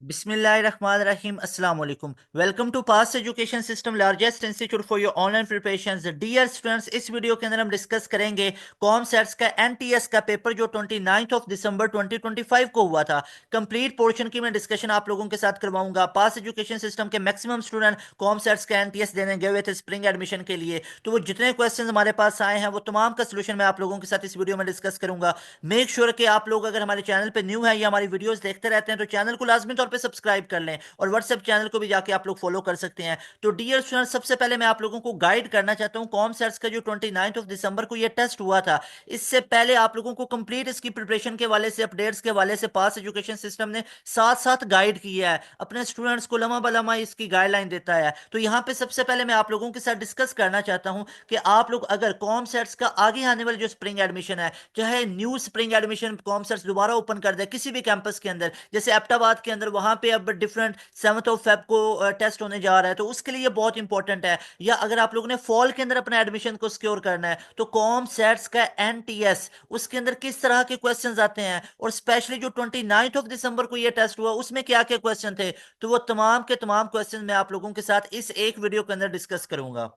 बिस्मिल्लाहिर्रहमानिर्रहीम अस्सलाम वालेकुम। Welcome to pass education system largest institute for your online preparations. Dear students, इस video के अंदर हम डिस्कस करेंगे कॉम सेट्स का एनटीएस का पेपर जो 29 ऑफ दिसंबर 2025 को हुआ था। कंप्लीट पोर्शन की मैं डिस्कशन आप लोगों के साथ करवाऊंगा। पास एजुकेशन सिस्टम के मैक्सिमम स्टूडेंट कॉम सेट्स का एनटीएस देने गए हुए थे स्प्रिंग एडमिशन के लिए, तो वो जितने क्वेश्चन हमारे पास आए हैं वो तमाम का सोल्यूशन मैं आप लोगों के साथ इस वीडियो में डिस्कस करूंगा। मेक श्योर कि आप लोग अगर हमारे चैनल पे न्यू है या हमारी वीडियोस देखते रहते हैं तो चैनल को लाजमी तौर पे सब्सक्राइब कर लें और व्हाट्सएप चैनल को भी जाके आप लोग फॉलो कर सकते हैं। तो डियर स्टूडेंट, सबसे पहले मैं आप लोगों को गाइड करना चाहता हूं कॉम सेट्स का जो 29 ऑफ दिसंबर को ये टेस्ट हुआ था, इससे पहले आप लोगों को कंप्लीट इसकी प्रिपरेशन के वाले से, अपडेट्स के वाले से पास एजुकेशन सिस्टम ने साथ साथ गाइड किया है, अपने स्टूडेंट्स को लम्हा बलम्हा इसकी गाइडलाइन देता है। तो यहाँ पे सबसे पहले मैं आप लोगों के साथ डिस्कस करना चाहता हूं कि आप लोग अगर कॉम सेट्स का आगे आने वाले जो स्प्रिंग एडमिशन है, चाहे new spring admission com sets दोबारा ओपन कर दे किसी भी कैंपस के अंदर, जैसे एबटाबाद के अंदर वहां पे अब डिफरेंट 7 ऑफ फेब को टेस्ट होने जा रहा है, तो उसके लिए बहुत इंपॉर्टेंट है। या अगर आप लोगों ने फॉल के अंदर अपना एडमिशन को सिक्योर करना है तो कॉम सेट्स का एनटीएस, उसके अंदर किस तरह के क्वेश्चंस आते हैं और स्पेशली जो 29 ऑफ दिसंबर को ये टेस्ट हुआ उसमें क्या क्या क्वेश्चन थे, तो वो तमाम के तमाम क्वेश्चन मैं आप लोगों के साथ इस एक वीडियो के अंदर डिस्कस करूंगा।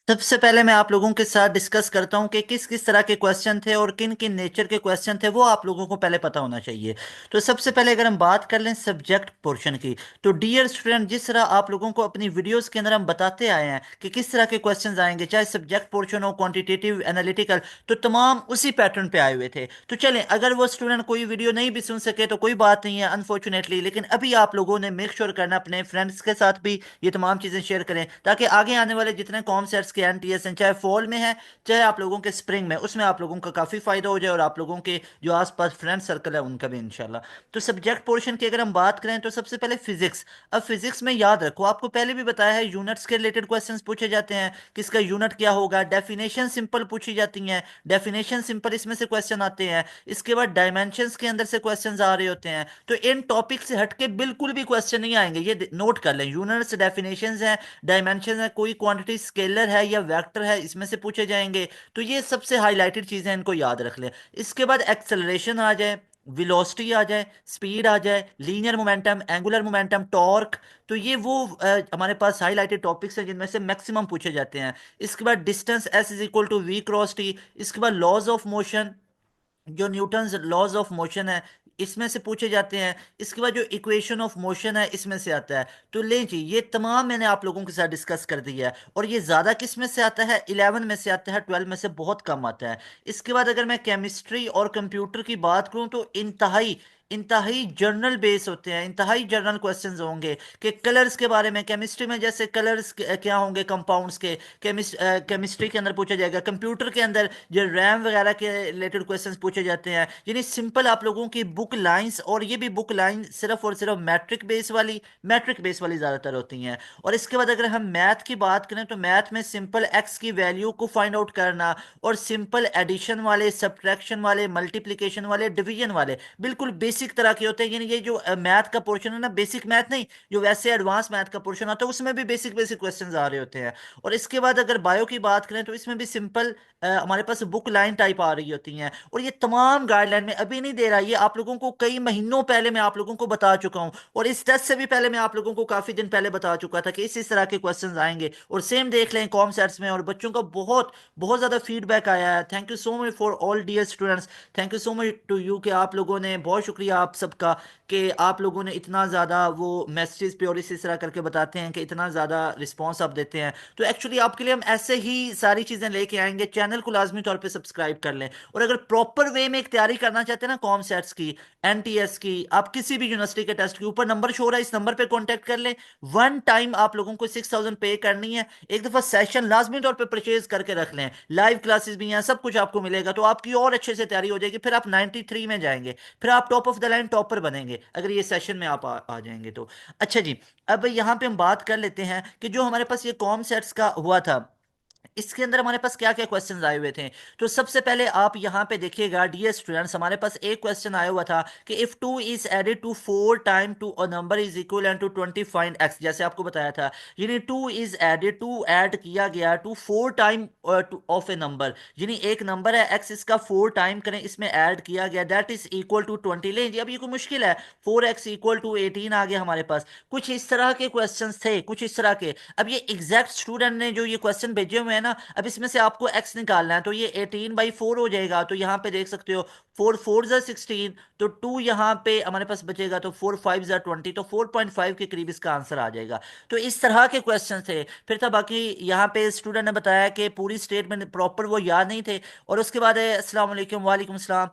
सबसे पहले मैं आप लोगों के साथ डिस्कस करता हूं कि किस किस तरह के क्वेश्चन थे और किन किन नेचर के क्वेश्चन थे, वो आप लोगों को पहले पता होना चाहिए। तो सबसे पहले अगर हम बात कर लें सब्जेक्ट पोर्शन की, तो डियर स्टूडेंट, जिस तरह आप लोगों को अपनी वीडियोस के अंदर हम बताते आए हैं कि किस तरह के क्वेश्चन आएंगे, चाहे सब्जेक्ट पोर्शन हो, क्वांटिटेटिव, एनालिटिकल, तो तमाम उसी पैटर्न पे आए हुए थे। तो चलें, अगर वो स्टूडेंट कोई वीडियो नहीं भी सुन सके तो कोई बात नहीं है अनफॉर्चुनेटली, लेकिन अभी आप लोगों ने मेक श्योर करना अपने फ्रेंड्स के साथ भी ये तमाम चीज़ें शेयर करें, ताकि आगे आने वाले जितने कॉम सेट्स के एनटीएस हैं, चाहे फॉल में है चाहे आप लोगों के स्प्रिंग में, उसमें आप लोगों का काफ़ी फायदा हो जाए और आप लोगों के जो आसपास फ्रेंड सर्कल है उनका भी इंशाल्लाह। तो सब्जेक्ट पोर्शन की अगर हम बात करें तो सबसे पहले फिजिक्स। अब फिजिक्स में याद रखो, आपको पहले भी बताया है, यूनिट्स के रिलेटेड क्वेश्चंस पूछे जाते हैं, किसका यूनिट क्या होगा, डेफिनेशन सिंपल पूछी जाती हैं, डेफिनेशन सिंपल इसमें से क्वेश्चन आते हैं। इसके बाद डायमेंशंस के अंदर से क्वेश्चंस आ रहे होते हैं। तो इन टॉपिक से हटके बिल्कुल भी क्वेश्चन नहीं आएंगे, ये नोट कर लें। यूनिट्स, डेफिनेशंस हैं, डायमेंशन है, कोई क्वांटिटी स्केलर है या वेक्टर है, इसमें से पूछे जाएंगे। तो ये सबसे हाईलाइटेड चीजें हैं, इनको याद रख लें। इसके बाद एक्सेलरेशन आ जाए, वेलोसिटी आ जाए, स्पीड आ जाए, linear momentum, angular momentum, torque, तो ये वो हमारे पास हाईलाइटेड टॉपिक्स हैं जिनमें से मैक्सिमम पूछे जाते हैं। इसके बाद distance S is equal to V cross T. इसके बाद लॉज ऑफ मोशन, जो न्यूटन्स लॉज ऑफ मोशन है, इसमें से पूछे जाते हैं। इसके बाद जो इक्वेशन ऑफ मोशन है इसमें से आता है। तो ले जी, ये तमाम मैंने आप लोगों के साथ डिस्कस कर दिया है, और ये ज़्यादा किस में से आता है, 11 में से आता है, 12 में से बहुत कम आता है। इसके बाद अगर मैं केमिस्ट्री और कंप्यूटर की बात करूं तो इंतहाई इंतहाई जर्नल बेस होते हैं, इंतहाई जर्नल क्वेश्चंस होंगे कि कलर्स के बारे में, केमिस्ट्री में जैसे कलर्स क्या होंगे कंपाउंड्स के, केमिस्ट्री के अंदर पूछा जाएगा। कंप्यूटर के अंदर जो रैम वगैरह के रिलेटेड क्वेश्चंस पूछे जाते हैं। यानी सिंपल आप लोगों की बुक लाइंस, और ये भी बुक लाइन सिर्फ और सिर्फ मैट्रिक बेस वाली ज़्यादातर होती हैं। और इसके बाद अगर हम मैथ की बात करें तो मैथ में सिंपल एक्स की वैल्यू को फाइंड आउट करना, और सिंपल एडिशन वाले, सब्ट्रैक्शन वाले, मल्टीप्लिकेशन वाले, डिवीजन वाले, बिल्कुल बेसिक तरह के होते हैं। यानी ये जो मैथ का पोर्शन है ना, बेसिक मैथ नहीं, जो वैसे एडवांस मैथ का पोर्शन आता है उसमें भी बेसिक बेसिक क्वेश्चंस आ रहे होते हैं। और इसके बाद अगर बायो की बात करें तो इसमें भी सिंपल हमारे पास बुक लाइन टाइप आ रही होती हैं। और ये तमाम गाइडलाइन में अभी नहीं दे रहा, ये आप लोगों को कई महीनों पहले मैं आप लोगों को बता चुका हूं, और इस टेस्ट से भी पहले मैं आप लोगों को काफी दिन पहले बता चुका था कि इस तरह के क्वेश्चंस आएंगे। और सेम देख लें कॉम सेट्स में, और बच्चों का बहुत बहुत ज्यादा फीडबैक आया है। Thank you so much for all dear students, thank you so much to you, कि आप लोगों ने, बहुत शुक्रिया आप सबका कि आप लोगों ने इतना ज़्यादा वो मैसेज पे और इसी तरह करके बताते हैं, कि इतना ज़्यादा रिस्पॉन्स आप देते हैं। तो एक्चुअली आपके लिए हम ऐसे ही सारी चीज़ें लेके आएंगे। चैनल को लाजमी तौर पे सब्सक्राइब कर लें, और अगर प्रॉपर वे में एक तैयारी करना चाहते हैं ना कॉम सेट्स की, एनटीएस की, आप किसी भी यूनिवर्सिटी के टेस्ट के ऊपर नंबर शो हो रहा है, इस नंबर पे कांटेक्ट कर लें। वन टाइम आप लोगों को 6,000 पे करनी है, एक दफ़ा सेशन लाजमी तौर पे परचेज करके रख लें। लाइव क्लासेस भी हैं, सब कुछ आपको मिलेगा, तो आपकी और अच्छे से तैयारी हो जाएगी। फिर आप 93 में जाएंगे, फिर आप top of the line topper बनेंगे अगर ये सेशन में आप आ जाएंगे तो। अच्छा जी, अब यहाँ पे हम बात कर लेते हैं कि जो हमारे पास ये कॉम सेट्स का हुआ था, इसके अंदर हमारे पास क्या क्या क्वेश्चंस आए हुए थे। तो सबसे पहले आप यहाँ पे देखिएगा डियर स्टूडेंट्स, हमारे पास एक क्वेश्चन आया हुआ था कि if 2 is added to 4 time to a number is equal and to 20 find X, जैसे आपको बताया था। यानी 2 इज एडेड, टू ऐड किया गया to 4 time of a number, यानी एक नंबर है एक्स, इसका 4 टाइम करें, इसमें ऐड किया गया, दैट इज इक्वल टू 20 लें जी। अब ये कोई मुश्किल है, 4x इक्वल टू 18 आ गया हमारे पास। कुछ इस तरह के क्वेश्चंस थे, कुछ इस तरह के। अब ये एग्जैक्ट स्टूडेंट ने जो ये क्वेश्चन भेजे हुए हैं ना, अब इसमें से आपको x निकालना है, तो ये 18/4 हो जाएगा। तो यहाँ पे देख सकते हो 4 4 16, तो 2 यहाँ पे हमारे पास बचेगा, तो 4 5 20, तो 4.5 के करीब इसका आंसर आ जाएगा। तो इस तरह के क्वेश्चन थे। फिर था बाकी यहाँ पे स्टूडेंट ने बताया कि पूरी स्टेटमेंट प्रॉपर वो याद नहीं थे। और उसके बाद है अस्सलाम वालेकुम, वालेकुम सलाम।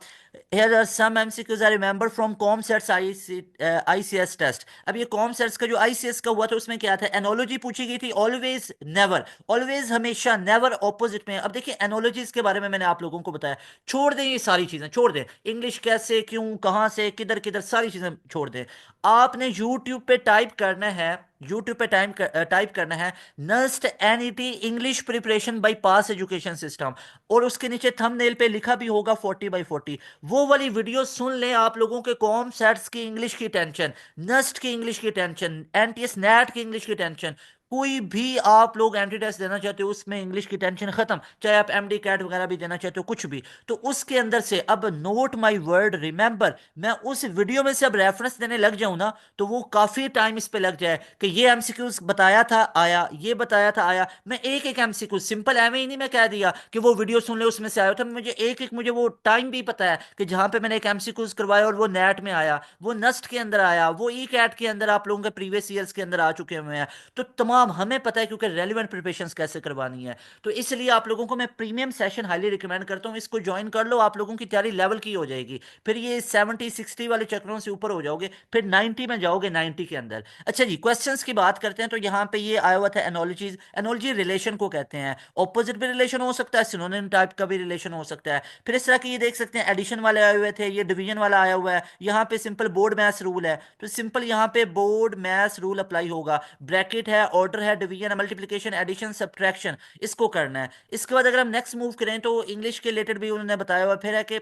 Here are some MCQs I remember from ComSets ICS test. अब ये ComSets का जो ICS का हुआ था उसमें क्या था, एनोलॉजी पूछी गई थी, ऑलवेज नेवर, ऑलवेज हमेशा, नेवर ऑपोजिट में। अब देखिए एनोलॉजीज के बारे में मैंने आप लोगों को बताया, छोड़ दें ये सारी चीजें, छोड़ दें इंग्लिश कैसे, क्यों, कहां से, किधर किधर, सारी चीजें छोड़ दें। आपने यूट्यूब पे टाइप करना है, यूट्यूब पे टाइप करना है NUST NET English preparation by pass education system, और उसके नीचे थंबनेल पे लिखा भी होगा 40/40। वो वाली वीडियो सुन लें, आप लोगों के कॉम सेट्स की इंग्लिश की टेंशन, नस्ट की इंग्लिश की टेंशन, एनटीएस नेट की इंग्लिश की टेंशन, कोई भी आप लोग एंट्री टेस्ट देना चाहते हो उसमें इंग्लिश की टेंशन खत्म, चाहे आप एमडी कैट वगैरह भी देना चाहते हो, कुछ भी। तो उसके अंदर से अब नोट माय वर्ड रिमेंबर, मैं उस वीडियो में से अब रेफरेंस देने लग जाऊं ना, तो वो काफी टाइम इस पे लग जाए कि ये एमसीक्यूज बताया था आया, ये बताया था आया। मैं एक एक एमसीक्यू सिंपल एवं ही नहीं मैं कह दिया कि वो वीडियो सुन ले उसमें से आया था, मुझे एक एक, मुझे वो टाइम भी पता है कि जहां पे मैंने एक एमसीक्यूज करवाया और वो नेट में आया, वो नस्ट के अंदर आया, वो ई कैट के अंदर आप लोगों के प्रीवियस ईयर्स के अंदर आ चुके हुए हैं। तो तमाम हमें पता है क्योंकि रेलिवेंट प्रिपरेशन कैसे करवानी है। तो इसलिए आप लोगों को मैं प्रीमियम सेशन हाईली रिकमेंड करता हूँ, इसको ज्वाइन कर लो, आप लोगों की तैयारी लेवल की हो जाएगी। फिर ये 70 60 वाले चक्रों से ऊपर हो जाओगे, फिर 90 में जाओगे, 90 के अंदर। अच्छा जी, क्वेश्चंस की बात करते हैं। तो यहाँ पे ये आया हुआ था एनोलॉजीज, एनोलॉजी रिलेशन को कहते हैं, ऑपोजिट भी रिलेशन हो सकता है, सिनोनिम टाइप का भी रिलेशन हो सकता है। फिर इस तरह की ये देख सकते हैं एडिशन वाले आए हुए थे, ये डिवीजन वाला आया हुआ है। यहाँ पे सिंपल बोर्ड मैथ्स रूल है, तो सिंपल यहाँ पे बोर्ड मैथ्स रूल अप्लाई होगा। ब्रैकेट है, ऑर्डर है, डिवीजन है, मल्टीप्लिकेशन, एडिशन, सब्ट्रैक्शन, इसको करना है। इसके बाद अगर हम नेक्स्ट मूव करें तो इंग्लिश के रिलेटेड भी उन्होंने बताया हुआ। फिर है कि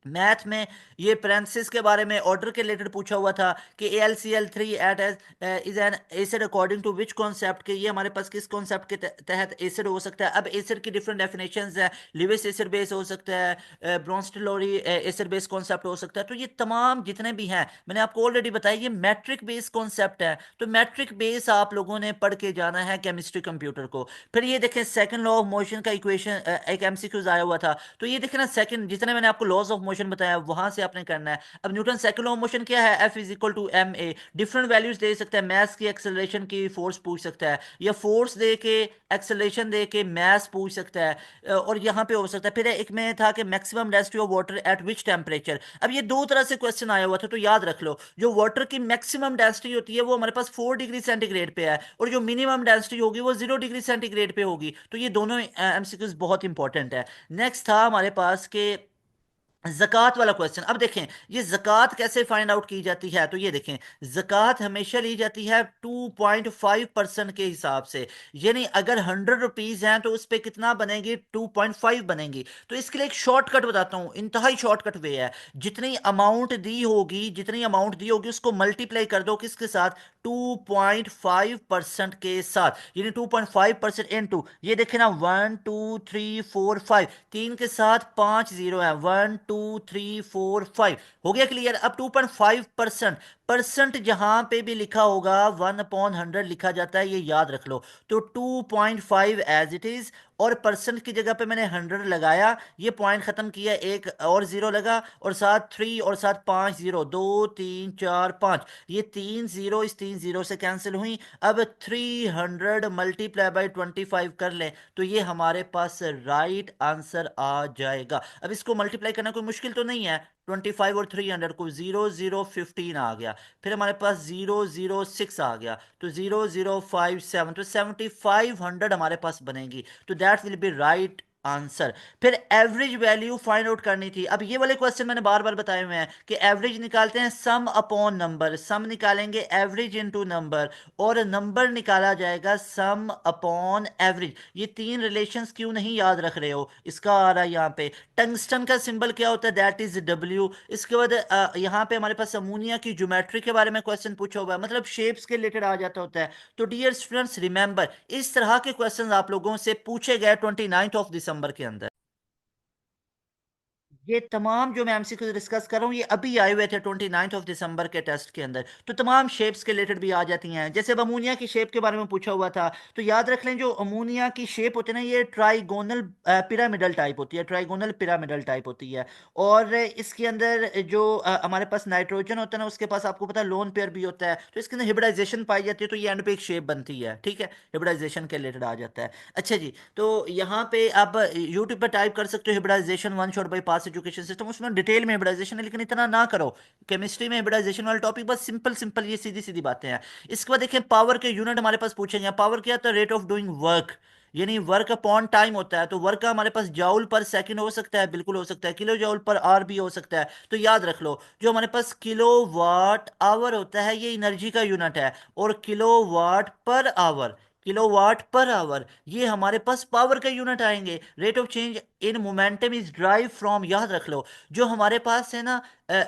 मैथ में ये पैरेंथेसिस के बारे में, ऑर्डर के रिलेटेड पूछा हुआ था कि AlCl3 at is an acid according to which concept, के ये हमारे पास किस कॉन्सेप्ट के तहत एसिड हो सकता है। अब एसिड की डिफरेंट डेफिनेशंस है, लिविस एसिड बेस हो सकता है, ब्रोंस्टेलोरी एसिड बेस कॉन्सेप्ट हो सकता है। तो ये तमाम जितने भी हैं मैंने आपको ऑलरेडी बताया, ये मैट्रिक बेस कॉन्सेप्ट है। तो मैट्रिक बेस आप लोगों ने पढ़ के जाना है केमिस्ट्री कंप्यूटर को। फिर ये देखें सेकंड लॉ ऑफ मोशन का इक्वेशन, एक एमसीक्यूज आया हुआ था। तो ये देखें ना, सेकंड जितने मैंने आपको लॉज ऑफ मोशन बताया वहां से आपने करना है। अब Newton second law of motion क्या है, F is equal to ma। Different values दे सकता है, मैथ की एक्सेलरेशन की फोर्स पूछ सकता है, या फोर्स दे के एक्सेलरेशन दे के मैथ पूछ सकता है। और यहाँ पे हो सकता है। फिर एक में था कि maximum density of water at which temperature. अब ये दो तरह से क्वेश्चन आया हुआ था, तो याद रख लो, जो वाटर की मैक्सिमम डेंसिटी होती है वो हमारे पास 4 डिग्री सेंटीग्रेड पे है, और जो मिनिमम डेंसिटी होगी वो 0 डिग्री सेंटीग्रेड पे होगी। तो ये दोनों एमसीक्यूज बहुत इंपॉर्टेंट है। नेक्स्ट था हमारे पास के ज़कात वाला क्वेश्चन। अब देखें ये ज़कात कैसे फाइंड आउट की जाती है। तो ये देखें, ज़कात हमेशा ली जाती है 2.5% के हिसाब से, यानी अगर 100 रुपीज़ हैं तो उस पर कितना बनेगी, 2.5 बनेंगी। तो इसके लिए एक शॉर्टकट बताता हूँ, इंतहाई शॉर्टकट वे है। जितनी अमाउंट दी होगी, जितनी अमाउंट दी होगी उसको मल्टीप्लाई कर दो किसके साथ, 2.5% के साथ, यानी 2.5% इंटू, ये देखे ना, 1 2 3 4 5, तीन के साथ 5 जीरो है, 1 2 3 4 5, हो गया क्लियर। अब 2.5%, परसेंट जहां पे भी लिखा होगा 1/100 लिखा जाता है, ये याद रख लो। तो 2.5 एज इट इज, और परसेंट की जगह पे मैंने 100 लगाया, ये पॉइंट खत्म किया, एक और जीरो लगा, और साथ 3 और साथ 5 जीरो, 2 3 4 5, ये 3 जीरो इस 3 जीरो से कैंसिल हुई। अब 300 × 25 कर लें, तो ये हमारे पास राइट आंसर आ जाएगा। अब इसको मल्टीप्लाई करना कोई मुश्किल तो नहीं है, 25 और 300 को 0015 आ गया। फिर हमारे पास 006 आ गया, तो 0057, तो 7500 हमारे पास बनेगी। तो that will be right answer. फिर एवरेज वैल्यू फाइंड आउट करनी थी। अब ये वाले क्वेश्चन मैंने बार बार बताए हुए हैं कि एवरेज निकालते हैं सम अपॉन नंबर, सम निकालेंगे एवरेज इनटू नंबर, और नंबर निकाला जाएगा सम अपॉन एवरेज। ये तीन रिलेशंस क्यों नहीं याद रख रहे हो? इसका आ रहा है यहाँ पे। टंगस्टन का सिंबल क्या होता है? That is W. इसके बाद यहाँ पे हमारे पास अमोनिया की ज्योमेट्री के बारे में क्वेश्चन पूछा हुआ है, मतलब शेप्स के रिलेटेड आ जाता होता है। तो डियर स्टूडेंट्स रिमेंबर, इस तरह के क्वेश्चन आप लोगों से पूछे गए 29 ऑफ दिसंबर के अंदर। ये तमाम जो मैं एमसीक्यू डिस्कस कर रहा हूँ ये अभी आए हुए थे 29 ऑफ दिसंबर के टेस्ट के अंदर। तो तमाम शेप्स के रिलेटेड भी आ जाती हैं। जैसे अब अमोनिया की शेप के बारे में पूछा हुआ था, तो याद रख लें जो अमोनिया की शेप होती है ना, ये ट्राइगोनल पिरामिडल टाइप होती है, ट्राइगोनल पिरामिडल टाइप होती है। और इसके अंदर जो हमारे पास नाइट्रोजन होता है ना, उसके पास आपको पता है लोन पेयर भी होता है, तो इसके अंदर हिब्रिडाइजेशन पाई जाती है, तो ये एंड पे एक शेप बनती है। ठीक है, हिब्रिडाइजेशन के रिलेटेड आ जाता है। अच्छा जी, तो यहाँ पे आप यूट्यूब पे टाइप कर सकते हो hybridisation one shot by pass education system, उसमें डिटेल में हिब्रिडाइजेशन है, लेकिन इतना ना करो। केमिस्ट्री में हिब्रिडाइजेशन वाला टॉपिक बस सिंपल सिंपल ये सीधी सीधी बातें हैं। इसके बाद देखिए पावर के यूनिट हमारे पास पूछेंगे। पावर क्या होता है? रेट ऑफ डूइंग वर्क, यानी वर्क अपॉन टाइम होता है। तो वर्क का हमारे पास जाउल पर सेकंड हो सकता है, बिल्कुल हो सकता है, किलो जाउल पर आर भी हो सकता है। तो याद रख लो, जो हमारे पास किलो वाट आवर होता है ये एनर्जी का यूनिट है, और kilo watt per hour, kilowatt per hour ये हमारे पास पावर का यूनिट आएंगे। Rate of change in momentum is drive from, याद रख लो, जो हमारे पास है ना,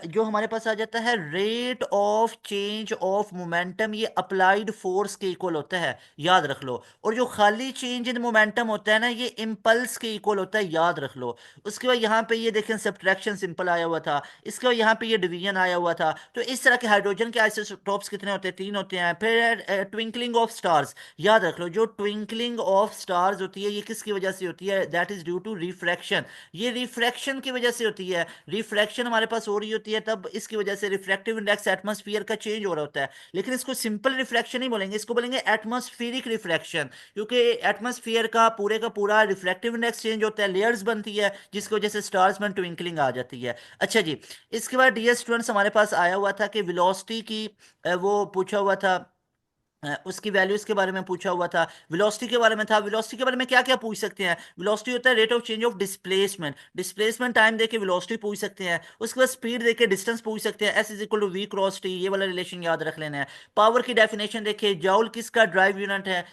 जो हमारे पास आ जाता है rate of change of momentum, ये अप्लाइड फोर्स के इक्वल होता है, याद रख लो। और जो खाली चेंज इन मोमेंटम होता है ना, ये इम्पल्स के इक्वल होता है, याद रख लो। उसके बाद यहाँ पे ये देखें सब्ट्रैक्शन सिंपल आया हुआ था। इसके बाद यहाँ पे ये डिवीजन आया हुआ था। तो इस तरह के हाइड्रोजन के आइसोटॉप्स कितने होते हैं? तीन होते हैं। फिर ट्विंकलिंग ऑफ स्टार्स, याद रख लो, जो ट्विंकलिंग ऑफ स्टार्स होती है ये किसकी वजह से होती है? That is due to refraction. ये रिफ्रैक्शन की वजह से होती है। रिफ्रैक्शन हमारे पास हो रही होती है, तब इसकी वजह से रिफ्रैक्टिव इंडेक्स एटमॉस्फेयर का चेंज हो रहा होता है। लेकिन इसको सिंपल रिफ्रैक्शन नहीं बोलेंगे, इसको बोलेंगे एटमॉस्फेरिक रिफ्रैक्शन, क्योंकि एटमॉस्फेयर का पूरा रिफ्रैक्टिव इंडेक्स चेंज होता है, लेयर्स बनती है, जिसकी वजह से स्टार्स में ट्विंकलिंग आ जाती है। अच्छा जी, इसके बाद डियर स्टूडेंट्स हमारे पास आया हुआ था कि वेलोसिटी की वो पूछा हुआ था, उसकी वैल्यूज के बारे में पूछा हुआ था। वेलोसिटी के बारे में था। वेलोसिटी के बारे में क्या क्या पूछ सकते हैं? वेलोसिटी होता है rate of change of displacement, displacement time देके वेलोसिटी पूछ सकते हैं। उसके बाद स्पीड देके डिस्टेंस पूछ सकते हैं, S is equal to V cross T, ये वाला रिलेशन याद रख लेना है। पावर की डेफिनेशन देखिए, जाउल किसका ड्राइव यूनिट है?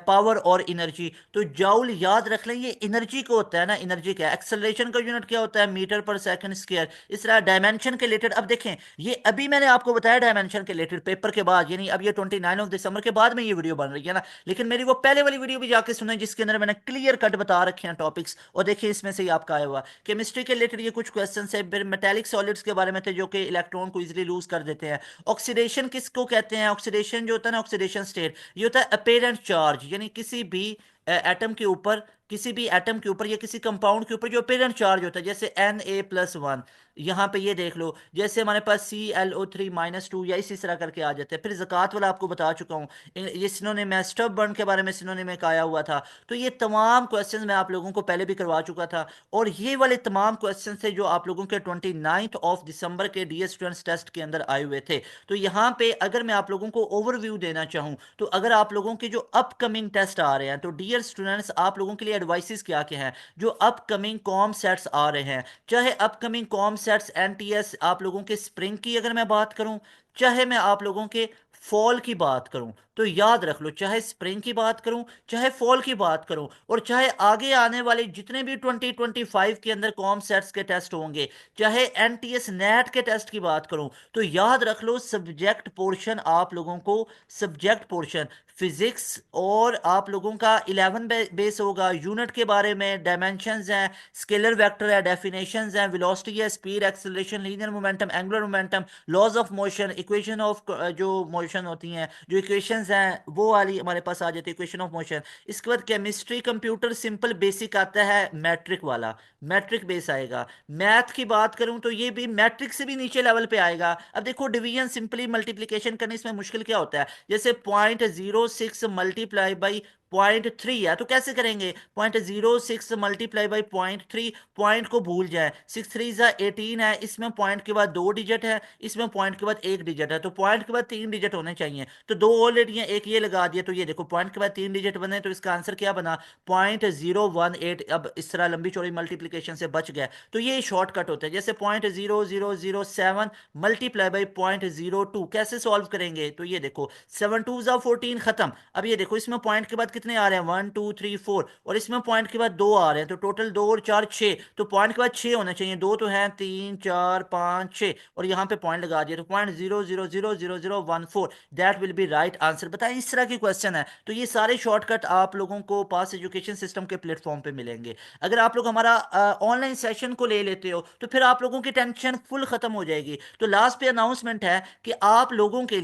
पावर और एनर्जी। तो जाउल याद रख लें ये एनर्जी को होता है ना, एनर्जी क्या है? एक्सेलरेशन का यूनिट क्या होता है? मीटर पर सेकंड स्क्वायर। इस तरह डायमेंशन के रिलेटेड अब देखें, ये अभी मैंने आपको बताया डायमेंशन के रिलेटेड पेपर के बाद, यानी अब ये 29 ऑफ दिसंबर के बाद में ये वीडियो बन रही है ना, लेकिन मेरी वो पहले वाली वीडियो भी जाके सुने जिसके अंदर मैंने क्लियर कट बता रखे हैं टॉपिक्स, और देखिए इसमें से ही आपका आया हुआ केमिस्ट्री के रिलेटेड ये कुछ क्वेश्चन है। फिर मेटेलिक सॉलिड्स के बारे में थे जो कि इलेक्ट्रॉन को इजिली लूज कर देते हैं। ऑक्सीडेशन किसको कहते हैं? ऑक्सीडेशन जो होता है ना, ऑक्सीडेशन स्टेट, ये होता है अपेरेंट चार्ज, यानी किसी भी एटम के ऊपर, किसी भी एटम के ऊपर या किसी कंपाउंड के ऊपर जो अपेरेंट चार्ज होता है, जैसे Na+1, यहाँ पे ये देख लो, जैसे हमारे पास ClO3-2 या इसी तरह करके आ जाते हैं। फिर ज़कात वाला आपको बता चुका हूँ, ये सिनोनिम है, स्टब बर्न के बारे में सिनोनिम एक आया हुआ था। तो ये तमाम क्वेश्चंस मैं आप लोगों को पहले भी करवा चुका था, और ये वाले तमाम क्वेश्चन थे जो आप लोगों के 29 ऑफ दिसंबर के डी स्टूडेंट्स टेस्ट के अंदर आए हुए थे। तो यहाँ पे अगर मैं आप लोगों को ओवरव्यू देना चाहूँ, तो अगर आप लोगों के जो अपकमिंग टेस्ट आ रहे हैं, तो डियर स्टूडेंट्स आप लोगों के लिए एडवाइसेस क्या क्या हैं? जो अपकमिंग कॉम सेट्स आ रहे हैं, चाहे अपकमिंग कॉम सेट्स एनटीएस आप लोगों के स्प्रिंग की अगर मैं बात करूं, चाहे मैं आप लोगों के फॉल की बात करूं, तो याद रख लो, चाहे स्प्रिंग की बात करूं, चाहे फॉल की बात करूं, और चाहे आगे आने वाले जितने भी 2025 के अंदर कॉम सेट्स के टेस्ट होंगे, चाहे एनटीएस नेट के टेस्ट की बात करूं, तो याद रख लो सब्जेक्ट पोर्शन आप लोगों को, सब्जेक्ट पोर्शन फिजिक्स और आप लोगों का 11 बेस होगा। यूनिट के बारे में डायमेंशंस हैं, स्केलर वेक्टर है, डेफिनेशंस हैं, वेलोसिटी है, speed, acceleration, linear momentum, angular momentum, laws of motion, equation of जो मोशन होती हैं, जो इक्वेशंस हैं वो वाली हमारे पास आ जाती है, इक्वेशन ऑफ मोशन। इसके बाद केमिस्ट्री कंप्यूटर सिंपल बेसिक आता है, मैट्रिक वाला, मैट्रिक बेस आएगा। मैथ की बात करूं तो ये भी मैट्रिक से भी नीचे लेवल पे आएगा। अब देखो डिवीजन सिंपली मल्टीप्लिकेशन करने, इसमें मुश्किल क्या होता है? जैसे 0.06 मल्टीप्लाई बाई 0.3 है, तो कैसे करेंगे? 0.06 मल्टीप्लाई बाई 0.3, पॉइंट को भूल जाए। 6 3 है, इसमें पॉइंट के बाद 2 डिजिट है, इसमें पॉइंट के बाद 1 डिजिट है, तो पॉइंट के बाद 3 डिजिट होने चाहिए। तो दो ऑलरेडी हैं, एक ये लगा दिया, तो ये देखो पॉइंट के बाद 3 डिजिट बने, तो इसका आंसर क्या बना? 0.018। अब इस तरह लंबी चौड़ी मल्टीप्लीकेशन से बच गया। तो ये शॉर्टकट होता है, जैसे 0.0007 मल्टीप्लाई बाई 0.02। कैसे सॉल्व करेंगे? तो ये देखो 7 2 14 खत्म। अब ये देखो इसमें पॉइंट के बाद कितने आ रहे हैं? 1 2 3 4, और इसमें पॉइंट के बाद 2 आ रहे हैं, तो टोटल 2 और 4 6। तो पॉइंट के बाद 6 होने चाहिए, दो तो है, 3 4 5 6, और यहाँ पे पॉइंट लगा दिया, तो 0.000014, that will be right answer. बताएं, इस तरह की क्वेश्चन है। तो ये सारे शॉर्टकट आप लोगों को पास एजुकेशन सिस्टम के प्लेटफॉर्म पे मिलेंगे। अगर आप लोग हमारा ऑनलाइन सेशन को ले लेते हो, तो फिर आप लोगों की टेंशन फुल खत्म हो जाएगी। तो लास्ट पे अनाउंसमेंट है कि आप लोगों के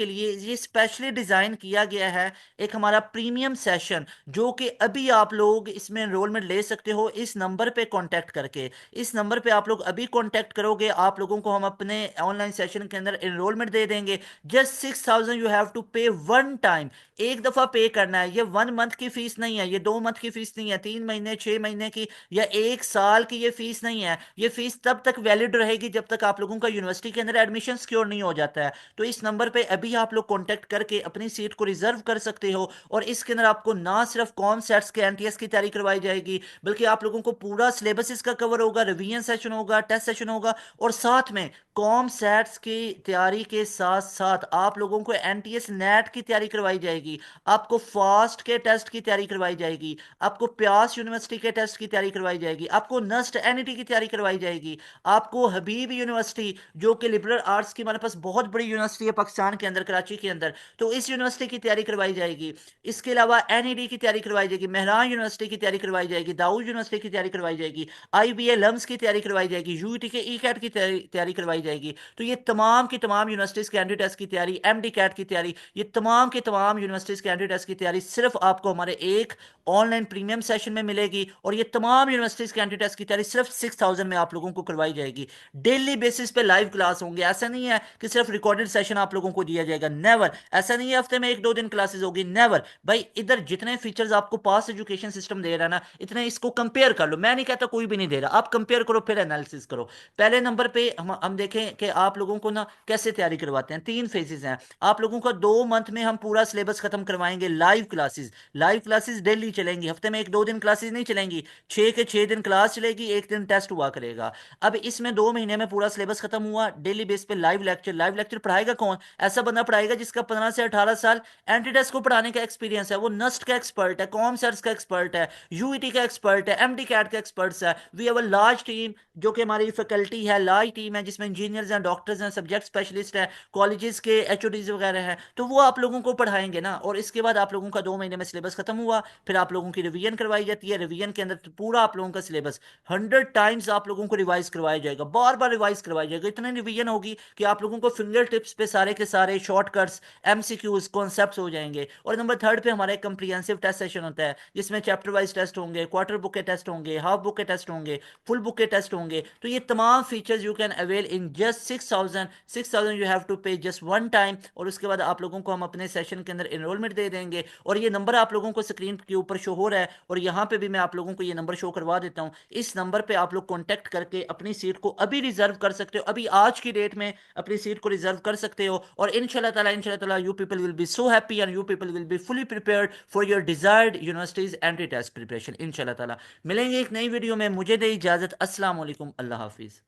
लिए ये स्पेशली डिजाइन किया गया है एक हमारा प्रीमियम सेशन, जो कि अभी आप लोग इसमें एनरोलमेंट ले सकते हो इस नंबर पे कांटेक्ट करके। इस नंबर पे आप लोग अभी कांटेक्ट करोगे, आप लोगों को हम अपने ऑनलाइन सेशन के अंदर एनरोलमेंट दे देंगे। जस्ट 6,000 यू हैव टू पे वन टाइम। एक दफा पे करना है। ये 1 मंथ की फीस नहीं है, ये 2 मंथ की फीस नहीं है, 3 महीने 6 महीने की या 1 साल की ये फीस नहीं है। ये फीस तब तक वैलिड रहेगी जब तक आप लोगों का यूनिवर्सिटी के अंदर एडमिशन सिक्योर नहीं हो जाता है। तो इस नंबर पे अभी आप लोग कांटेक्ट करके अपनी सीट को रिजर्व कर सकते हो। और इसके अंदर आपको ना सिर्फ कॉम सेट्स के एनटीएस की तैयारी करवाई जाएगी, बल्कि आप लोगों को पूरा सिलेबस इसका कवर होगा, रिवीजन सेशन होगा, टेस्ट सेशन होगा, और साथ में कॉम सेट्स की तैयारी के साथ साथ आप लोगों को एनटीएस नेट की तैयारी करवाई जाएगी, आपको फास्ट के टेस्ट की तैयारी करवाई जाएगी, आपको प्यास यूनिवर्सिटी के टेस्ट की तैयारी करवाई जाएगी, आपको नस्ट एनईटी की तैयारी करवाई जाएगी, आपको हबीब यूनिवर्सिटी, जो कि लिबरल आर्ट्स की हमारे पास बहुत बड़ी यूनिवर्सिटी है पाकिस्तान के अंदर, कराची के अंदर, तो इस यूनिवर्सिटी की तैयारी करवाई जाएगी। इसके अलावा एनईडी की तैयारी करवाई जाएगी, मेहरान यूनिवर्सिटी की तैयारी करवाई जाएगी, दाऊद यूनिवर्सिटी की तैयारी करवाई जाएगी, आईबीए लम्स की तैयारी करवाई जाएगी, यूईटी के ई कैट की तैयारी करवाई जाएगी। तो ये तमाम की तमाम यूनिवर्सिटीज कैंडिडेट टेस्ट की तैयारी, एमडी कैट की तैयारी, ये तमाम की तमाम यूनिवर्सिटीज कैंडिडेट टेस्ट की तैयारी सिर्फ आपको हमारे एक ऑनलाइन प्रीमियम सेशन में मिलेगी। और ये तमाम यूनिवर्सिटीज कैंडिडेट टेस्ट की तैयारी सिर्फ 6,000 में आप लोगों को करवाई जाएगी। डेली बेसिस पे लाइव क्लास होंगे। ऐसा नहीं है कि सिर्फ रिकॉर्डेड सेशन आप लोगों को दिया जाएगा, नेवर। ऐसा नहीं है हफ्ते में 1 2 दिन क्लासेस होगी, नेवर। भाई इधर जितने फीचर्स आपको पास एजुकेशन सिस्टम दे रहा है ना, इतने इसको कंपेयर कर लो। मैं नहीं कहता कोई भी नहीं दे रहा, आप कंपेयर करो फिर एनालिसिस करो। पहले नंबर पे हम देखें कि आप लोगों को ना कैसे तैयारी करवाते हैं। 3 फेजेस हैं। आप लोगों का 2 मंथ में हम पूरा सिलेबस खत्म करवाएंगे। Live classes, live classes daily चलेंगी, हफ्ते में 1 2 दिन क्लासेस नहीं चलेंगी। 6 के 6 दिन क्लास चलेगी, एक दिन टेस्ट हुआ करेगा। अब इसमें 2 महीने में पूरा सिलेबस खत्म हुआ। डेली बेस पे लाइव लेक्चर। लाइव लेक्चर पढ़ाएगा कौन? ऐसा बंदा पढ़ाएगा जिसका 15 से 18 साल एंटीटेस्ट को पढ़ाने का एक्सपीरियंस है। वो नस्ट का एक्सपर्ट है, कॉम सर्स का एक्सपर्ट है, यूईटी का एक्सपर्ट है, एमडी कैट का एक्सपर्ट है। We have a large team, जो कि हमारी फैकल्टी है, लार्ज टीम है, जिसमें इंजीनियर्स हैं, डॉक्टर्स हैं, सब्जेक्ट स्पेशलिस्ट हैं, कॉलेजेस के एचओडीज वगैरह हैं। तो वो आप लोगों को पढ़ाएंगे ना। और इसके बाद आप लोगों का 2 महीने में सिलेबस खत्म हुआ। फिर आप लोगों की रिवीजन करवाई जाती है। रिवीजन के अंदर तो पूरा आप लोगों का सिलेबस 100 टाइम्स आप लोगों को रिवाइज करवाया जाएगा, बार बार रिवाइज करवाया जाएगा। इतनी रिवीजन होगी कि आप लोगों को फिंगर टिप्स पे सारे के सारे शॉर्टकट्स, एमसीक्यूज, कॉन्सेप्ट्स हो जाएंगे। और नंबर थर्ड पे हमारा एक कंप्रीहेंसिव टेस्ट सेशन होता है, जिसमें चैप्टर वाइज टेस्ट होंगे, क्वार्टर बुक के टेस्ट होंगे, हाफ बुक के टेस्ट होंगे, फुल बुक के टेस्ट होंगे। तो ये तमाम features you can avail in just 6,000 you have to pay just one time. और उसके बाद आप लोगों को हम अपने सेशन के अंदर एनरोलमेंट दे देंगे। और ये नंबर आप लोगों को स्क्रीन के ऊपर शो हो रहा है, और यहाँ पे भी मैं आप लोगों को ये नंबर शो करवा देता हूँ। इस नंबर पे आप लोग कॉन्टैक्ट करके अपनी सीट को अभी रिजर्व कर सकते हो। अभी आज की डेट में अपनी सीट को रिजर्व कर सकते हो। और इंशाल्लाह you people will be so happy and you people will be fully prepared for your desired universities entry test preparation. इंशाल्लाह ताला मिलेंगे एक नई वीडियो में। मुझे दे इजाजत। अस्सलाम वालेकुम, अल्लाह हाफिज।